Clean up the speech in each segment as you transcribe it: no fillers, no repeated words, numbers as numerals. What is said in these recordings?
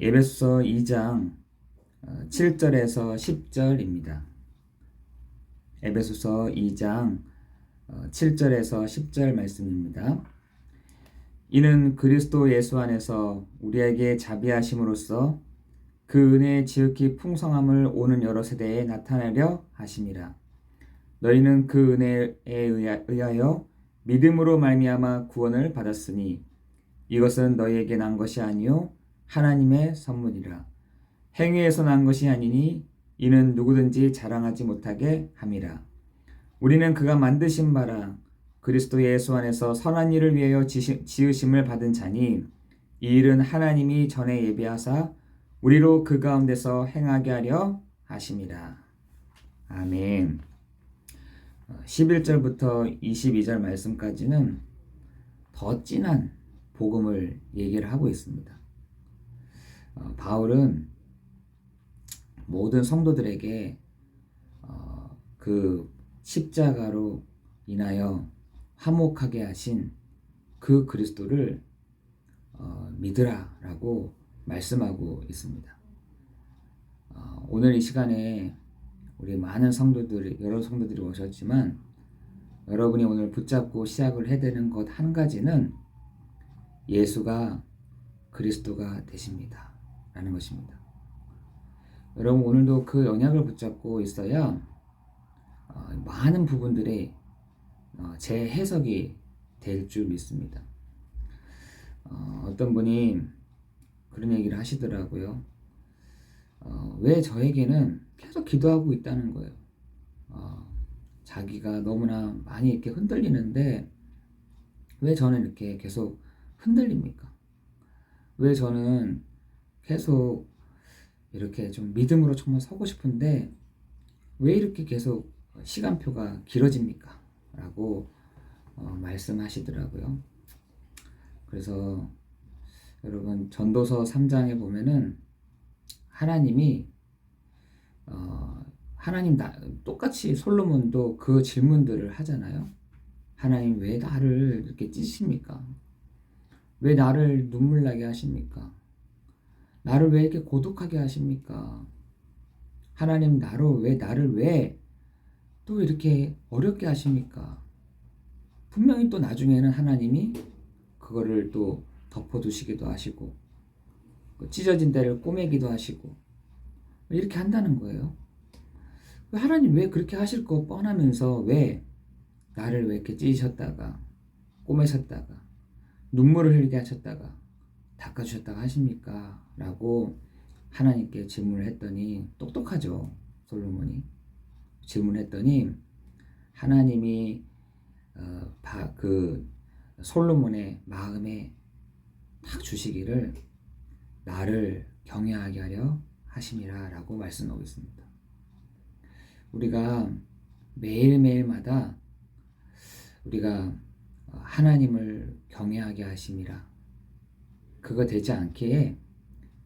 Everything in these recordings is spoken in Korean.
에베소서 2장 7절에서 10절입니다. 에베소서 2장 7절에서 10절 말씀입니다. 이는 그리스도 예수 안에서 우리에게 자비하심으로써 그 은혜의 지극히 풍성함을 오는 여러 세대에 나타내려 하심이라. 너희는 그 은혜에 의하여 믿음으로 말미암아 구원을 받았으니 이것은 너희에게 난 것이 아니요 하나님의 선물이라. 행위에서 난 것이 아니니 이는 누구든지 자랑하지 못하게 함이라. 우리는 그가 만드신 바라 그리스도 예수 안에서 선한 일을 위하여 지으심을 받은 자니 이 일은 하나님이 전에 예비하사 우리로 그 가운데서 행하게 하려 하심이라. 아멘. 11절부터 22절 말씀까지는 더 진한 복음을 얘기를 하고 있습니다. 바울은 모든 성도들에게 그 십자가로 인하여 화목하게 하신 그 그리스도를 믿으라라고 말씀하고 있습니다. 오늘 이 시간에 우리 많은 성도들이, 여러 성도들이 오셨지만 여러분이 오늘 붙잡고 시작을 해야 되는 것 한 가지는 예수가 그리스도가 되십니다 라는 것입니다. 여러분 오늘도 그 언약을 붙잡고 있어야 많은 부분들이 재해석이 될 줄 믿습니다. 어떤 분이 그런 얘기를 하시더라고요. 왜 저에게는 계속 기도하고 있다는 거예요. 자기가 너무나 많이 이렇게 흔들리는데 왜 저는 이렇게 계속 흔들립니까? 왜 저는 계속 이렇게 좀 믿음으로 정말 서고 싶은데 왜 이렇게 계속 시간표가 길어집니까? 라고 말씀하시더라고요. 그래서 여러분 전도서 3장에 보면은 하나님이 똑같이 솔로몬도 그 질문들을 하잖아요. 하나님 왜 나를 이렇게 찌십니까? 왜 나를 눈물 나게 하십니까? 나를 왜 이렇게 고독하게 하십니까? 하나님 나를 왜 또 이렇게 어렵게 하십니까? 분명히 또 나중에는 하나님이 그거를 또 덮어두시기도 하시고 찢어진 데를 꼬매기도 하시고 이렇게 한다는 거예요. 하나님 왜 그렇게 하실 거 뻔하면서 왜 나를 왜 이렇게 찢으셨다가 꼬매셨다가 눈물을 흘리게 하셨다가 닦아주셨다가 하십니까? 라고 하나님께 질문을 했더니 똑똑하죠. 솔로몬이 질문했더니 하나님이 그 솔로몬의 마음에 딱 주시기를 나를 경외하게 하려 하심이라 라고 말씀하고 있습니다. 우리가 매일매일마다 우리가 하나님을 경외하게 하심이라 그거 되지 않기에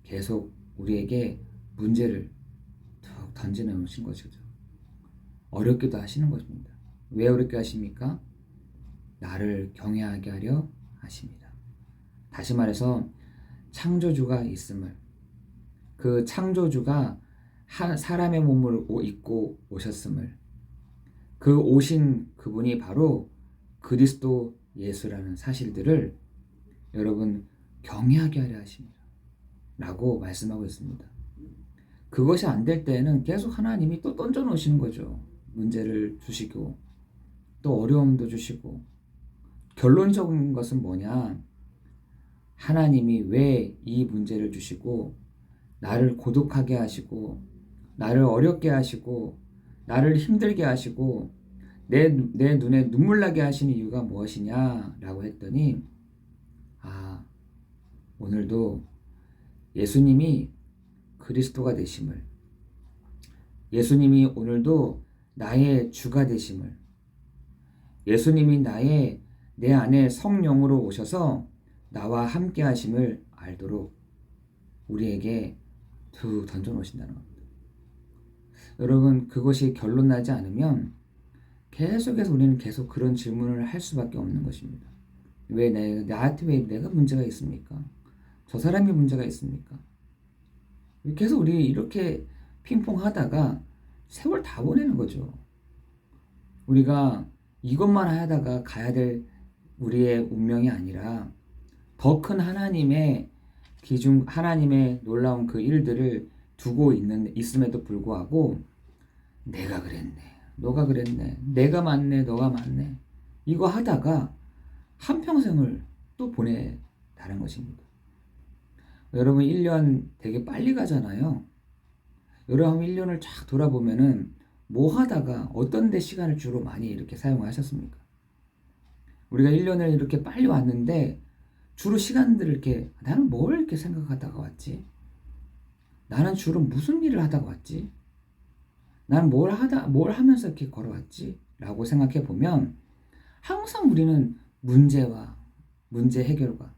계속 우리에게 문제를 툭 던져놓으신 것이죠. 어렵기도 하시는 것입니다. 왜 어렵게 하십니까? 나를 경외하게 하려 하십니다. 다시 말해서 창조주가 있음을, 그 창조주가 사람의 몸을 입고 오셨음을, 그 오신 그분이 바로 그리스도 예수라는 사실들을 여러분 경외하게 하려 하십니다 라고 말씀하고 있습니다. 그것이 안 될 때에는 계속 하나님이 또 던져 놓으시는 거죠. 문제를 주시고 또 어려움도 주시고 결론적인 것은 뭐냐? 하나님이 왜 이 문제를 주시고 나를 고독하게 하시고 나를 어렵게 하시고 나를 힘들게 하시고 내 눈에 눈물 나게 하시는 이유가 무엇이냐? 라고 했더니 오늘도 예수님이 그리스도가 되심을, 예수님이 오늘도 나의 주가 되심을, 예수님이 내 안에 성령으로 오셔서 나와 함께 하심을 알도록 우리에게 툭 던져 놓으신다는 겁니다. 여러분 그것이 결론 나지 않으면 계속해서 우리는 계속 그런 질문을 할 수밖에 없는 것입니다. 나한테 왜 내가 문제가 있습니까? 저 사람이 문제가 있습니까? 계속 우리 이렇게 핑퐁 하다가 세월 다 보내는 거죠. 우리가 이것만 하다가 가야 될 우리의 운명이 아니라 더 큰 하나님의 기준, 하나님의 놀라운 그 일들을 두고 있음에도 불구하고 내가 그랬네, 너가 그랬네, 내가 맞네, 너가 맞네, 이거 하다가 한평생을 또 보내다는 것입니다. 여러분 1년 되게 빨리 가잖아요. 여러분 1년을 쫙 돌아보면은 뭐 하다가 어떤 데 시간을 주로 많이 이렇게 사용하셨습니까? 우리가 1년을 이렇게 빨리 왔는데 주로 시간들을 이렇게 나는 뭘 이렇게 생각하다가 왔지? 나는 주로 무슨 일을 하다가 왔지? 나는 뭘 하면서 이렇게 걸어왔지? 라고 생각해 보면 항상 우리는 문제 해결과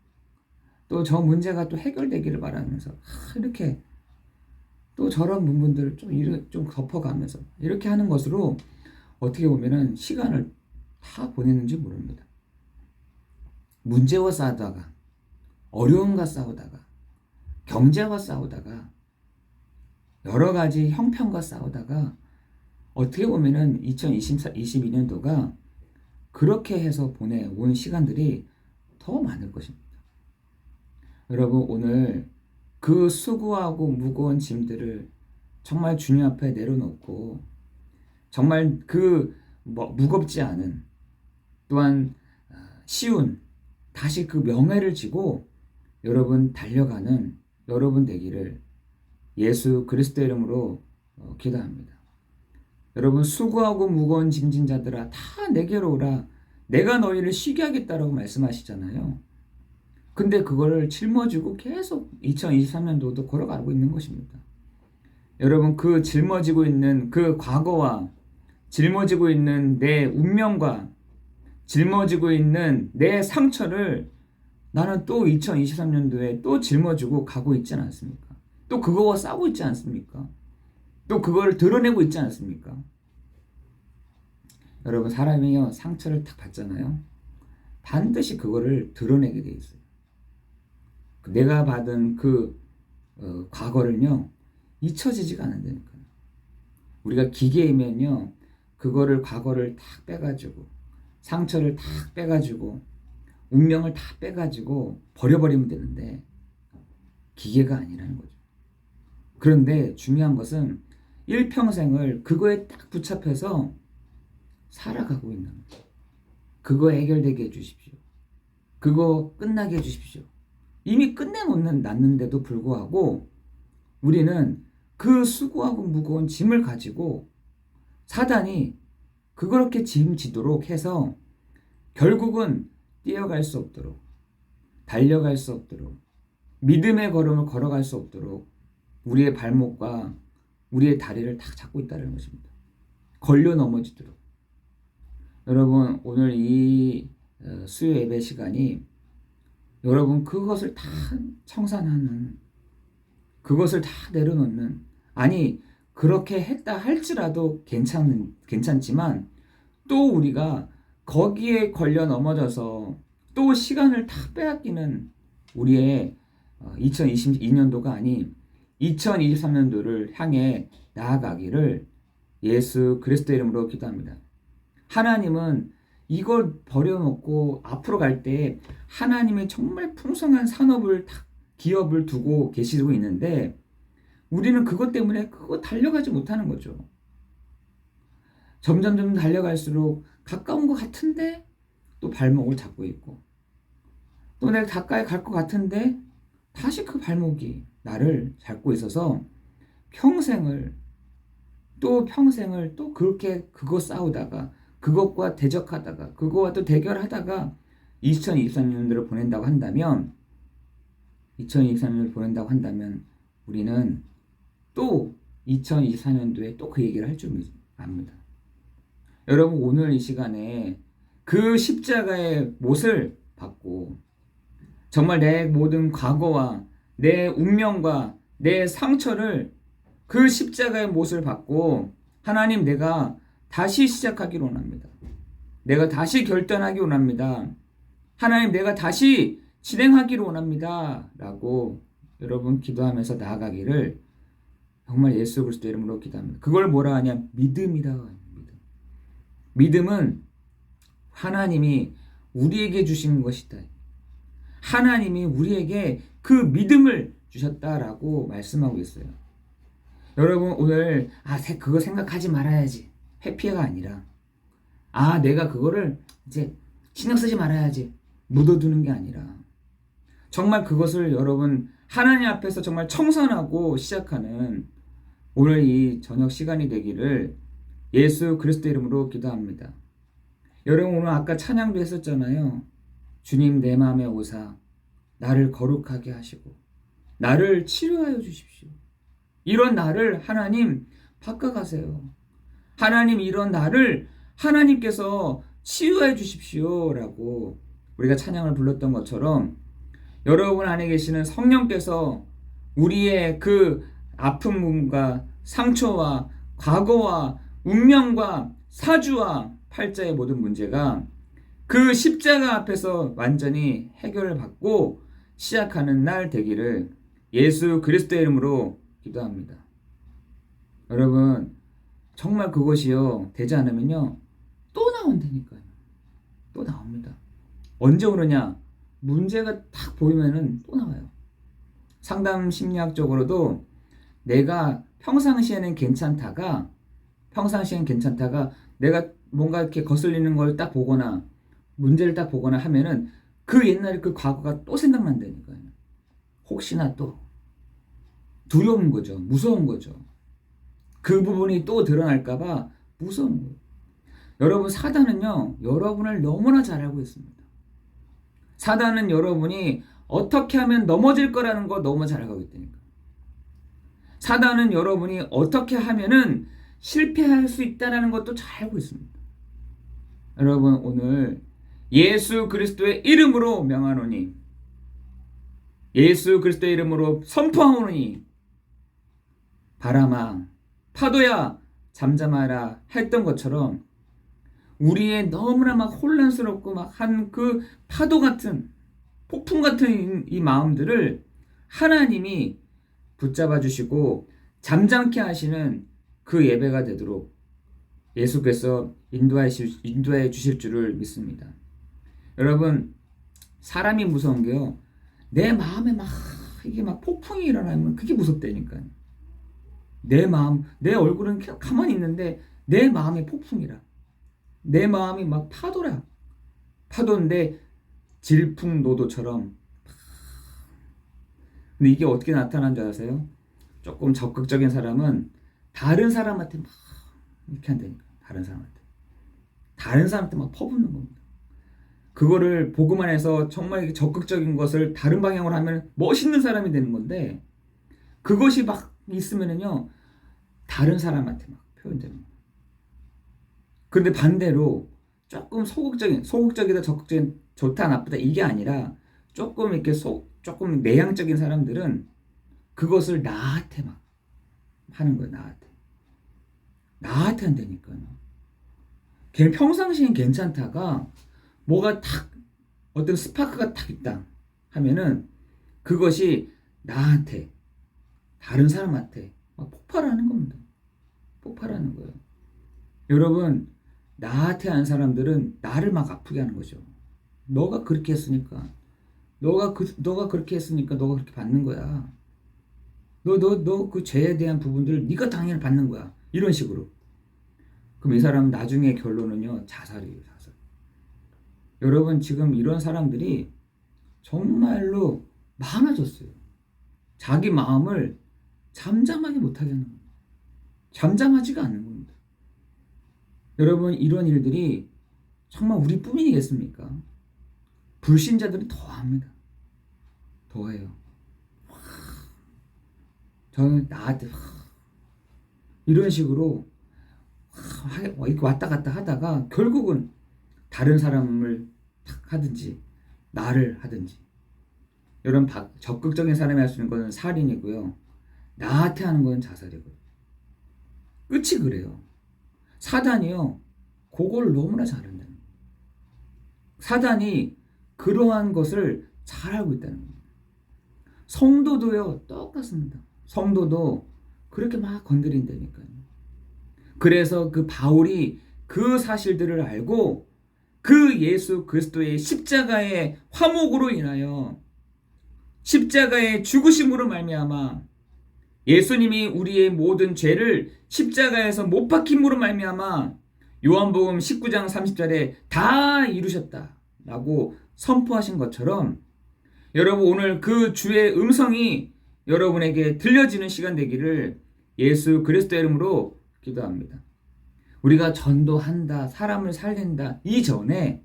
또 저 문제가 또 해결되기를 바라면서 이렇게 또 저런 부분들을 좀 덮어가면서 이렇게 하는 것으로 어떻게 보면은 시간을 다 보내는지 모릅니다. 문제와 싸우다가, 어려움과 싸우다가, 경제와 싸우다가, 여러 가지 형편과 싸우다가 어떻게 보면은 2022년도가 그렇게 해서 보내온 시간들이 더 많을 것입니다. 여러분 오늘 그 수고하고 무거운 짐들을 정말 주님 앞에 내려놓고 정말 그 무겁지 않은 또한 쉬운 다시 그 명예를 지고 여러분 달려가는 여러분 되기를 예수 그리스도 이름으로 기도합니다. 여러분 수고하고 무거운 짐진 자들아 다 내게로 오라 내가 너희를 쉬게 하겠다라고 말씀하시잖아요. 근데 그거를 짊어지고 계속 2023년도도 걸어가고 있는 것입니다. 여러분 그 짊어지고 있는 그 과거와 짊어지고 있는 내 운명과 짊어지고 있는 내 상처를 나는 또 2023년도에 또 짊어지고 가고 있지 않습니까? 또 그거와 싸우고 있지 않습니까? 또 그거를 드러내고 있지 않습니까? 여러분 사람이요 상처를 딱 받잖아요. 반드시 그거를 드러내게 돼 있어요. 내가 받은 그 과거를요 잊혀지지가 않는다니까요. 우리가 기계이면요 그거를 과거를 딱 빼가지고 상처를 딱 빼가지고 운명을 다 빼가지고 버려버리면 되는데 기계가 아니라는 거죠. 그런데 중요한 것은 일평생을 그거에 딱 붙잡혀서 살아가고 있는 거예요. 그거 해결되게 해주십시오. 그거 끝나게 해주십시오. 이미 끝내놨는데도 불구하고 우리는 그 수고하고 무거운 짐을 가지고 사단이 그렇게 짐지도록 해서 결국은 뛰어갈 수 없도록 달려갈 수 없도록 믿음의 걸음을 걸어갈 수 없도록 우리의 발목과 우리의 다리를 다 잡고 있다는 것입니다. 걸려 넘어지도록. 여러분 오늘 이 수요 예배 시간이 여러분 그것을 다 청산하는 그것을 다 내려놓는 아니 그렇게 했다 할지라도 괜찮지만 또 우리가 거기에 걸려 넘어져서 또 시간을 다 빼앗기는 우리의 2022년도가 아닌 2023년도를 향해 나아가기를 예수 그리스도 이름으로 기도합니다. 하나님은 이걸 버려놓고 앞으로 갈 때 하나님의 정말 풍성한 산업을 기업을 두고 계시고 있는데 우리는 그것 때문에 그거 달려가지 못하는 거죠. 점점 달려갈수록 가까운 것 같은데 또 발목을 잡고 있고 또 내가 가까이 갈 것 같은데 다시 그 발목이 나를 잡고 있어서 평생을 또 그렇게 그거 싸우다가 그것과 대적하다가 그거와 또 대결하다가 2023년도를 보낸다고 한다면 우리는 또 2024년도에 또 그 얘기를 할 줄 압니다. 여러분 오늘 이 시간에 그 십자가의 못을 받고 정말 내 모든 과거와 내 운명과 내 상처를 그 십자가의 못을 받고 하나님 내가 다시 시작하기를 원합니다. 내가 다시 결단하기 원합니다. 하나님 내가 다시 진행하기를 원합니다. 라고 여러분 기도하면서 나아가기를 정말 예수 그리스도 이름으로 기도합니다. 그걸 뭐라 하냐? 믿음이다. 믿음. 믿음은 하나님이 우리에게 주신 것이다. 하나님이 우리에게 그 믿음을 주셨다라고 말씀하고 있어요. 여러분 오늘 그거 생각하지 말아야지. 회피가 아니라 내가 그거를 이제 신경 쓰지 말아야지. 묻어두는 게 아니라 정말 그것을 여러분 하나님 앞에서 정말 청산하고 시작하는 오늘 이 저녁 시간이 되기를 예수 그리스도 이름으로 기도합니다. 여러분 오늘 아까 찬양도 했었잖아요. 주님 내 마음에 오사 나를 거룩하게 하시고 나를 치료하여 주십시오. 이런 나를 하나님 바꿔가세요. 하나님 이런 나를 하나님께서 치유해 주십시오 라고 우리가 찬양을 불렀던 것처럼 여러분 안에 계시는 성령께서 우리의 그 아픔과 상처와 과거와 운명과 사주와 팔자의 모든 문제가 그 십자가 앞에서 완전히 해결을 받고 시작하는 날 되기를 예수 그리스도의 이름으로 기도합니다. 여러분 정말 그것이요 되지 않으면요 또 나온다니까요. 또 나옵니다. 언제 오느냐? 문제가 딱 보이면은 또 나와요. 상담 심리학적으로도 내가 평상시에는 괜찮다가 내가 뭔가 이렇게 거슬리는 걸 딱 보거나 문제를 딱 보거나 하면은 그 옛날에 그 과거가 또 생각난다니까요. 혹시나 또 두려운 거죠. 무서운 거죠. 그 부분이 또 드러날까봐 무서운 거예요. 여러분 사단은요 여러분을 너무나 잘 알고 있습니다. 사단은 여러분이 어떻게 하면 넘어질 거라는 거 너무 잘 알고 있다니까. 사단은 여러분이 어떻게 하면은 실패할 수 있다는 것도 잘 알고 있습니다. 여러분 오늘 예수 그리스도의 이름으로 명하노니 예수 그리스도의 이름으로 선포하노니 바람아 파도야 잠잠하라 했던 것처럼 우리의 너무나 막 혼란스럽고 막 한 그 파도 같은 폭풍 같은 이 마음들을 하나님이 붙잡아 주시고 잠잠케 하시는 그 예배가 되도록 예수께서 인도해 주실 줄을 믿습니다. 여러분 사람이 무서운 게요 내 마음에 막 이게 막 폭풍이 일어나면 그게 무섭다니까요. 내 마음 내 얼굴은 가만히 있는데 내 마음이 폭풍이라 내 마음이 막 파도인데 질풍노도처럼. 근데 이게 어떻게 나타난 줄 아세요? 조금 적극적인 사람은 다른 사람한테 막 이렇게 한다니까. 다른 사람한테 막 퍼붓는 겁니다. 그거를 보고만 해서 정말 적극적인 것을 다른 방향으로 하면 멋있는 사람이 되는 건데 그것이 막 있으면은요 다른 사람한테 막 표현되는 거예요. 그런데 반대로 조금 소극적이다 적극적인 좋다 나쁘다 이게 아니라 조금 이렇게 조금 내향적인 사람들은 그것을 나한테 막 하는 거예요. 나한테 한다니까요. 걔는 평상시엔 괜찮다가 뭐가 탁 어떤 스파크가 탁 있다 하면은 그것이 나한테 다른 사람한테 막 폭발하는 겁니다. 폭발하는 거예요. 여러분 나한테 한 사람들은 나를 막 아프게 하는 거죠. 너가 그렇게 했으니까 너가 그렇게 했으니까 너가 그렇게 받는 거야. 너 그 죄에 대한 부분들을 네가 당연히 받는 거야. 이런 식으로. 그럼 이 사람은 나중에 결론은요 자살이에요. 자살. 여러분 지금 이런 사람들이 정말로 많아졌어요. 자기 마음을 잠잠하게 못하게 하는 겁니다. 잠잠하지가 않는 겁니다. 여러분 이런 일들이 정말 우리뿐이겠습니까? 불신자들은 더합니다. 더해요. 저는 나한테 이런 식으로 이렇게 왔다 갔다 하다가 결국은 다른 사람을 탁 하든지 나를 하든지. 여러분 적극적인 사람이 할 수 있는 것은 살인이고요. 나한테 하는 건 자살이고요. 끝이 그래요. 사단이요. 그걸 너무나 잘한다는 거예요. 사단이 그러한 것을 잘 알고 있다는 겁니다. 성도도요. 똑같습니다. 성도도 그렇게 막 건드린다니까요. 그래서 그 바울이 그 사실들을 알고 그 예수 그리스도의 십자가의 화목으로 인하여 십자가의 죽으심으로 말미암아 예수님이 우리의 모든 죄를 십자가에서 못 박힘으로 말미암아 요한복음 19장 30절에 다 이루셨다라고 선포하신 것처럼 여러분 오늘 그 주의 음성이 여러분에게 들려지는 시간 되기를 예수 그리스도의 이름으로 기도합니다. 우리가 전도한다, 사람을 살린다 이전에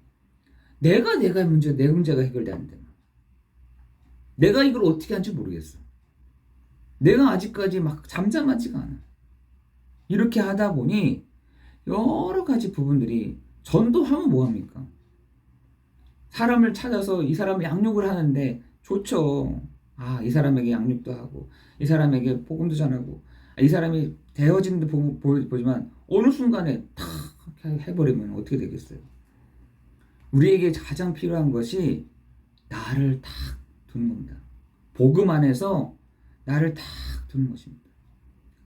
내 문제가 해결돼야 한다. 내가 이걸 어떻게 하는지 모르겠어. 내가 아직까지 막 잠잠하지가 않아. 이렇게 하다 보니 여러 가지 부분들이 전도하면 뭐합니까? 사람을 찾아서 이 사람을 양육을 하는데 좋죠. 이 사람에게 양육도 하고 이 사람에게 복음도 전하고 이 사람이 되어지는 데 보지만 어느 순간에 탁 해버리면 어떻게 되겠어요? 우리에게 가장 필요한 것이 나를 탁 두는 겁니다. 복음 안에서 나를 탁 두는 것입니다.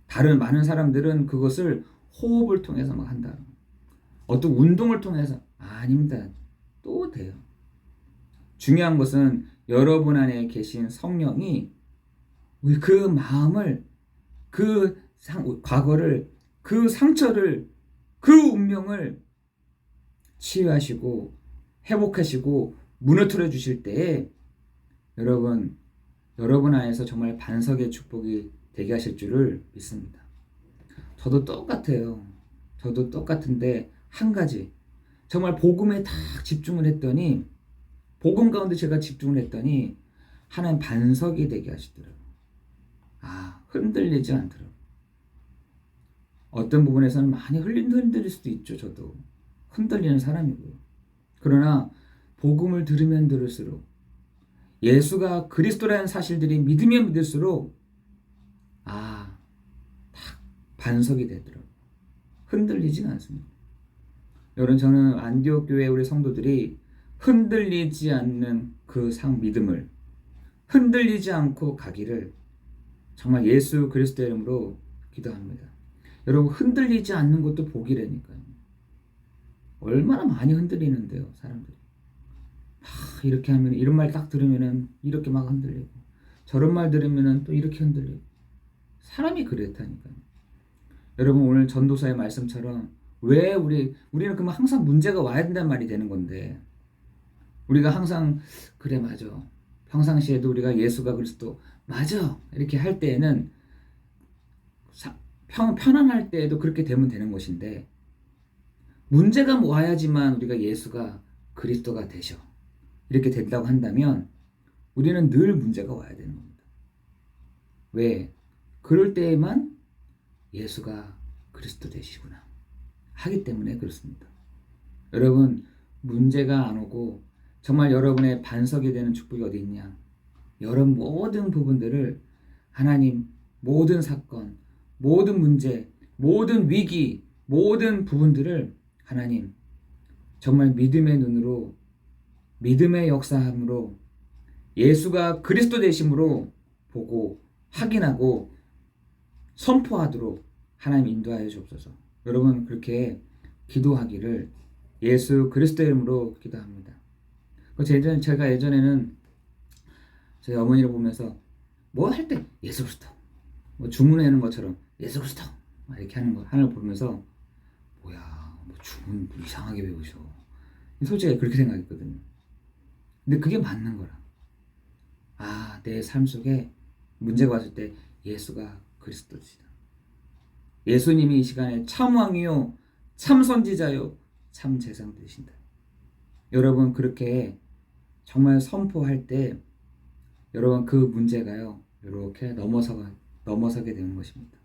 다른 많은 사람들은 그것을 호흡을 통해서 막 한다. 어떤 운동을 통해서 아닙니다. 또 돼요. 중요한 것은 여러분 안에 계신 성령이 그 마음을 과거를 그 상처를 그 운명을 치유하시고 회복하시고 무너뜨려 주실 때에 여러분 안에서 정말 반석의 축복이 되게 하실 줄을 믿습니다. 저도 똑같아요. 저도 똑같은데 한 가지 정말 복음에 딱 집중을 했더니 복음 가운데 제가 집중을 했더니 하나님 반석이 되게 하시더라고요. 흔들리지 않더라고요. 어떤 부분에서는 많이 흔들릴 수도 있죠. 저도 흔들리는 사람이고요. 그러나 복음을 들으면 들을수록 예수가 그리스도라는 사실들이 믿으면 믿을수록 딱 반석이 되더라고요. 흔들리지가 않습니다. 여러분 저는 안디옥 교회 우리 성도들이 흔들리지 않는 그 믿음을 흔들리지 않고 가기를 정말 예수 그리스도의 이름으로 기도합니다. 여러분 흔들리지 않는 것도 복이라니까요. 얼마나 많이 흔들리는데요, 사람들이. 이렇게 하면 이런 말 딱 들으면은 이렇게 막 흔들리고 저런 말 들으면은 또 이렇게 흔들리고 사람이 그렇다니까요. 여러분 오늘 전도서의 말씀처럼 왜 우리는 그러면 항상 문제가 와야 된다는 말이 되는 건데 우리가 항상 그래 맞아 평상시에도 우리가 예수가 그리스도 맞아 이렇게 할 때에는 편안할 때에도 그렇게 되면 되는 것인데 문제가 와야지만 우리가 예수가 그리스도가 되셔 이렇게 된다고 한다면 우리는 늘 문제가 와야 되는 겁니다. 왜? 그럴 때에만 예수가 그리스도 되시구나 하기 때문에 그렇습니다. 여러분 문제가 안 오고 정말 여러분의 반석이 되는 축복이 어디 있냐? 여러분 모든 부분들을 하나님 모든 사건, 모든 문제, 모든 위기, 모든 부분들을 하나님 정말 믿음의 눈으로 믿음의 역사함으로 예수가 그리스도 되심으로 보고 확인하고 선포하도록 하나님 인도하여 주옵소서. 여러분 그렇게 기도하기를 예수 그리스도의 이름으로 기도합니다. 제가 예전에는 저희 어머니를 보면서 뭐 할 때 예수 그리스도 뭐 주문하는 것처럼 예수 그리스도 이렇게 하는 걸 보면서 뭐야 뭐 주문 이상하게 배우셔. 솔직히 그렇게 생각했거든요. 근데 그게 맞는 거라. 내 삶 속에 문제가 왔을 때 예수가 그리스도시다. 예수님이 이 시간에 참 왕이요 참 선지자요 참 제사장 되신다. 여러분 그렇게 정말 선포할 때 여러분 그 문제가요 이렇게 넘어서게 되는 것입니다.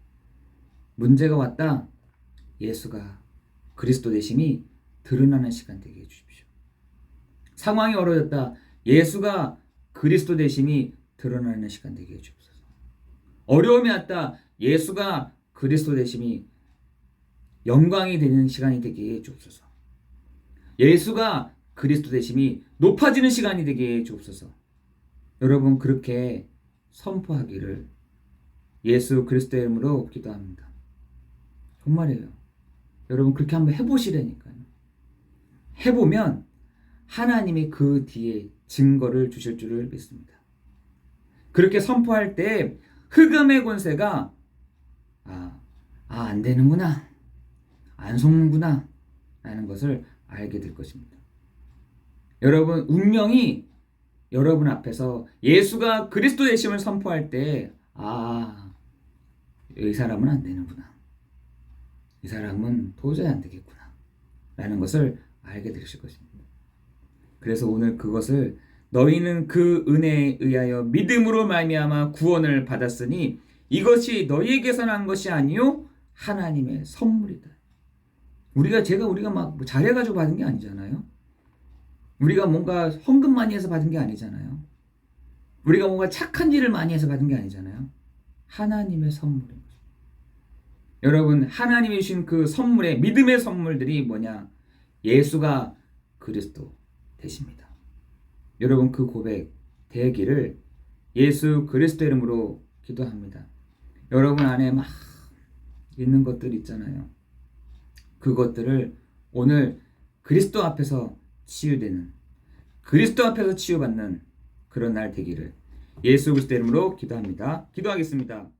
문제가 왔다 예수가 그리스도 되심이 드러나는 시간 되게 해주십시오. 상황이 어려졌다 예수가 그리스도 되심이 드러나는 시간 되게 해주옵소서. 어려움이 왔다 예수가 그리스도 되심이 영광이 되는 시간이 되게 해주옵소서. 예수가 그리스도 되심이 높아지는 시간이 되게 해주옵소서. 여러분 그렇게 선포하기를 예수 그리스도의 이름으로 기도합니다. 정말이에요. 여러분 그렇게 한번 해보시라니까요. 해보면 하나님이 그 뒤에 증거를 주실 줄을 믿습니다. 그렇게 선포할 때 흑암의 권세가 안 되는구나, 안 속는구나 라는 것을 알게 될 것입니다. 여러분 운명이 여러분 앞에서 예수가 그리스도 되심을 선포할 때 이 사람은 안 되는구나, 이 사람은 도저히 안 되겠구나 라는 것을 알게 되실 것입니다. 그래서 오늘 그것을 너희는 그 은혜에 의하여 믿음으로 말미암아 구원을 받았으니 이것이 너희에게서 난 것이 아니요 하나님의 선물이다. 우리가 막 잘해가지고 받은 게 아니잖아요. 우리가 뭔가 헌금 많이 해서 받은 게 아니잖아요. 우리가 뭔가 착한 일을 많이 해서 받은 게 아니잖아요. 하나님의 선물입니다. 여러분 하나님이 주신 그 선물의 믿음의 선물들이 뭐냐? 예수가 그리스도 되십니다. 여러분 그 고백 되기를 예수 그리스도 이름으로 기도합니다. 여러분 안에 막 있는 것들 있잖아요. 그것들을 오늘 그리스도 앞에서 치유되는, 그리스도 앞에서 치유받는 그런 날 되기를 예수 그리스도 이름으로 기도합니다. 기도하겠습니다.